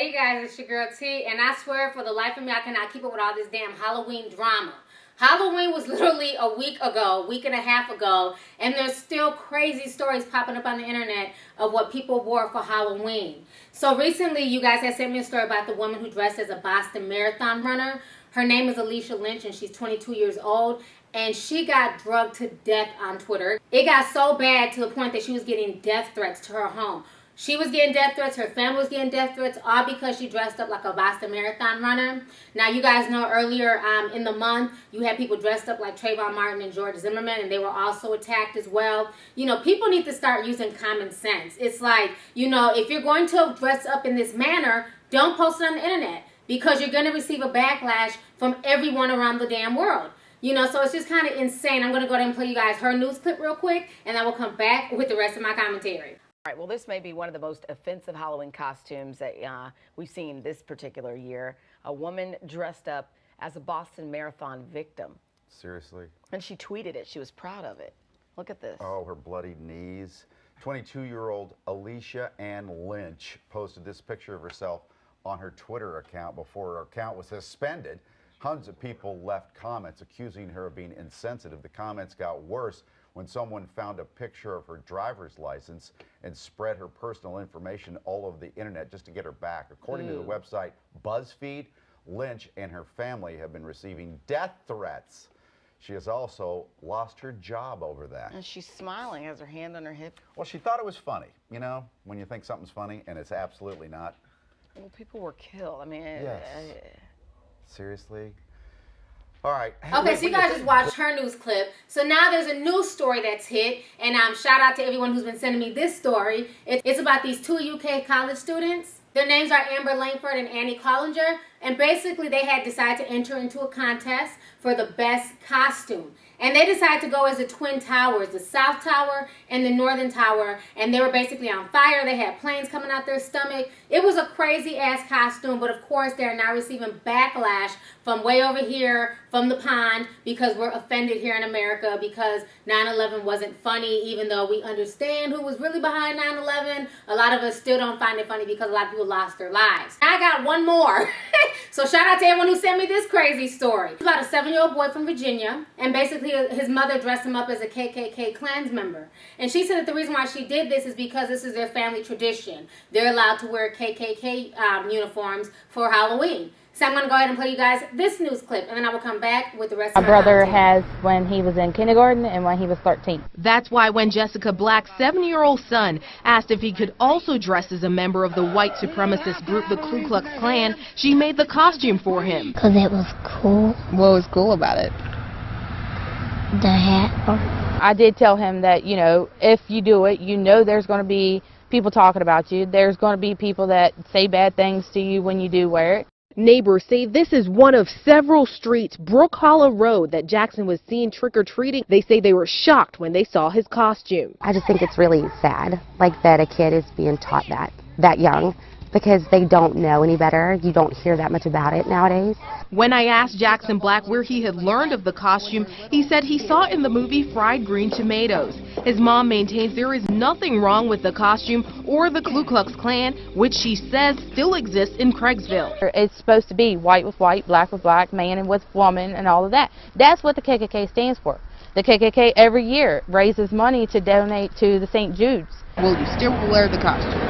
Hey guys, it's your girl T, and I swear for the life of me, I cannot keep up with all this damn Halloween drama. Halloween was literally a week and a half ago, and there's still crazy stories popping up on the internet of what people wore for Halloween. So recently, you guys had sent me a story about the woman who dressed as a Boston Marathon runner. Her name is Alicia Lynch, and she's 22 years old, and she got drugged to death on Twitter. It got so bad to the point that she was getting death threats to her home. She was getting death threats, her family was getting death threats, all because she dressed up like a Boston Marathon runner. Now, you guys know earlier in the month, you had people dressed up like Trayvon Martin and George Zimmerman, and they were also attacked as well. You know, people need to start using common sense. It's like, you know, if you're going to dress up in this manner, don't post it on the internet, because you're going to receive a backlash from everyone around the damn world. You know, so it's just kind of insane. I'm going to go ahead and play you guys her news clip real quick, and I will come back with the rest of my commentary. All right, well, this may be one of the most offensive Halloween costumes that we've seen this particular year. A woman dressed up as a Boston Marathon victim. Seriously? And she tweeted it. She was proud of it. Look at this. Oh, her bloodied knees. 22-year-old Alicia Ann Lynch posted this picture of herself on her Twitter account before her account was suspended. Hundreds of people left comments accusing her of being insensitive. The comments got worse when someone found a picture of her driver's license and spread her personal information all over the internet just to get her back. According to the website BuzzFeed, Lynch and her family have been receiving death threats. She has also lost her job over that. And she's smiling, has her hand on her hip. Well, she thought it was funny, you know, when you think something's funny and it's absolutely not. Well, people were killed. I mean, Yes. Seriously? All right. Okay, so you guys just watched her news clip. So now there's a news story that's hit, and shout out to everyone who's been sending me this story. It's about these two UK college students. Their names are Amber Langford and Annie Collinger, and basically they had decided to enter into a contest for the best costume. And they decided to go as the Twin Towers, the South Tower and the Northern Tower, and they were basically on fire. They had flames coming out their stomach. It was a crazy-ass costume, but of course they're now receiving backlash from way over here, from the pond, because we're offended here in America because 9/11 wasn't funny, even though we understand who was really behind 9/11. A lot of us still don't find it funny because a lot of people lost their lives. I got one more. So shout out to everyone who sent me this crazy story. It's about a 7-year-old boy from Virginia, and basically his mother dressed him up as a KKK Klans member. And she said that the reason why she did this is because this is their family tradition. They're allowed to wear KKK uniforms for Halloween. So I'm going to go ahead and play you guys this news clip, and then I will come back with the rest of my brother commentary. has when he was in kindergarten and when he was 13. That's why when Jessica Black's 7-year-old son asked if he could also dress as a member of the white supremacist group, the Ku Klux Klan, she made the costume for him. Because it was cool. What was cool about it? The hat. I did tell him that, you know, if you do it, you know there's going to be people talking about you. There's going to be people that say bad things to you when you do wear it. Neighbors say this is one of several streets, Brook Hollow Road, that Jackson was seen trick-or-treating. They say they were shocked when they saw his costume. I just think it's really sad, like that a kid is being taught that young, because they don't know any better. You don't hear that much about it nowadays. When I asked Jackson Black where he had learned of the costume, he said he saw it in the movie Fried Green Tomatoes. His mom maintains there is nothing wrong with the costume or the Ku Klux Klan, which she says still exists in Craigsville. It's supposed to be white with white, black with black, man and with woman and all of that. That's what the KKK stands for. The KKK every year raises money to donate to the St. Jude's. Will you still wear the costume?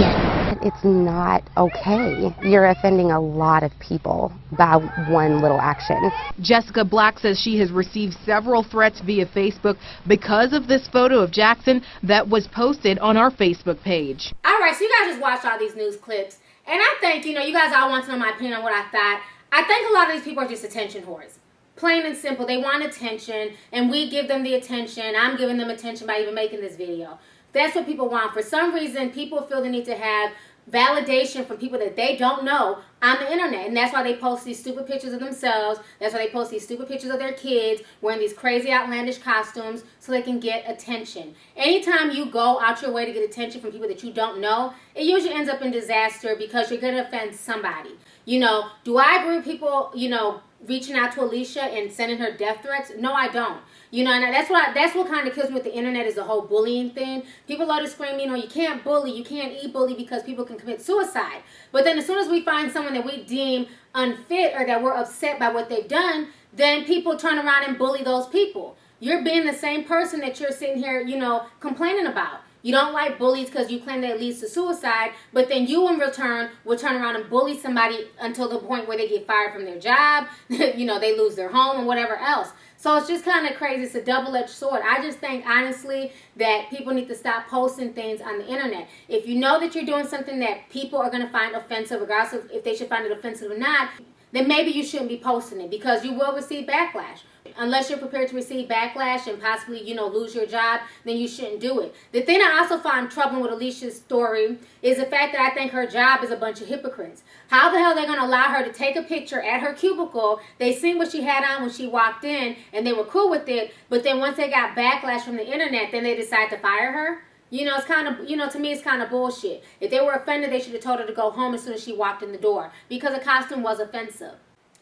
Yes. It's not okay. You're offending a lot of people by one little action. Jessica Black says she has received several threats via Facebook because of this photo of Jackson that was posted on our Facebook page. All right, so you guys just watched all these news clips, and I think, you know, you guys all want to know my opinion on what I thought. I think a lot of these people are just attention whores. Plain and simple. They want attention, and we give them the attention. I'm giving them attention by even making this video. That's what people want. For some reason, people feel the need to have validation from people that they don't know on the internet. And that's why they post these stupid pictures of themselves. That's why they post these stupid pictures of their kids wearing these crazy outlandish costumes so they can get attention. Anytime you go out your way to get attention from people that you don't know, it usually ends up in disaster because you're going to offend somebody. You know, do I agree with people, you know, reaching out to Alicia and sending her death threats? No, I don't. You know, and that's what kind of kills me with the internet is the whole bullying thing. People love to scream, you know, you can't bully, you can't e-bully because people can commit suicide. But then as soon as we find someone that we deem unfit or that we're upset by what they've done, then people turn around and bully those people. You're being the same person that you're sitting here, you know, complaining about. You don't like bullies because you claim that it leads to suicide, but then you in return will turn around and bully somebody until the point where they get fired from their job, you know, they lose their home and whatever else. So it's just kind of crazy. It's a double-edged sword. I just think, honestly, that people need to stop posting things on the internet. If you know that you're doing something that people are going to find offensive, regardless of if they should find it offensive or not, then maybe you shouldn't be posting it because you will receive backlash. Unless you're prepared to receive backlash and possibly, you know, lose your job, then you shouldn't do it. The thing I also find troubling with Alicia's story is the fact that I think her job is a bunch of hypocrites. How the hell are they going to allow her to take a picture at her cubicle? They seen what she had on when she walked in and they were cool with it, but then once they got backlash from the internet, then they decide to fire her? You know, it's kind of, you know, to me, it's kind of bullshit. If they were offended, they should have told her to go home as soon as she walked in the door because the costume was offensive.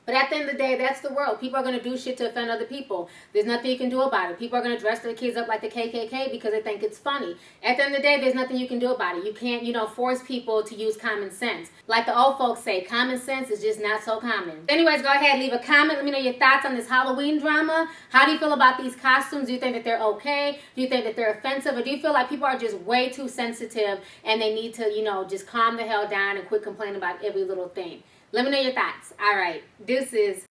But at the end of the day, that's the world. People are going to do shit to offend other people. There's nothing you can do about it. People are going to dress their kids up like the KKK because they think it's funny. At the end of the day, there's nothing you can do about it. You can't, you know, force people to use common sense. Like the old folks say, common sense is just not so common. Anyways, go ahead, leave a comment. Let me know your thoughts on this Halloween drama. How do you feel about these costumes? Do you think that they're okay? Do you think that they're offensive? Or do you feel like people are just way too sensitive and they need to, you know, just calm the hell down and quit complaining about every little thing? Let me know your thoughts. All right, deuces.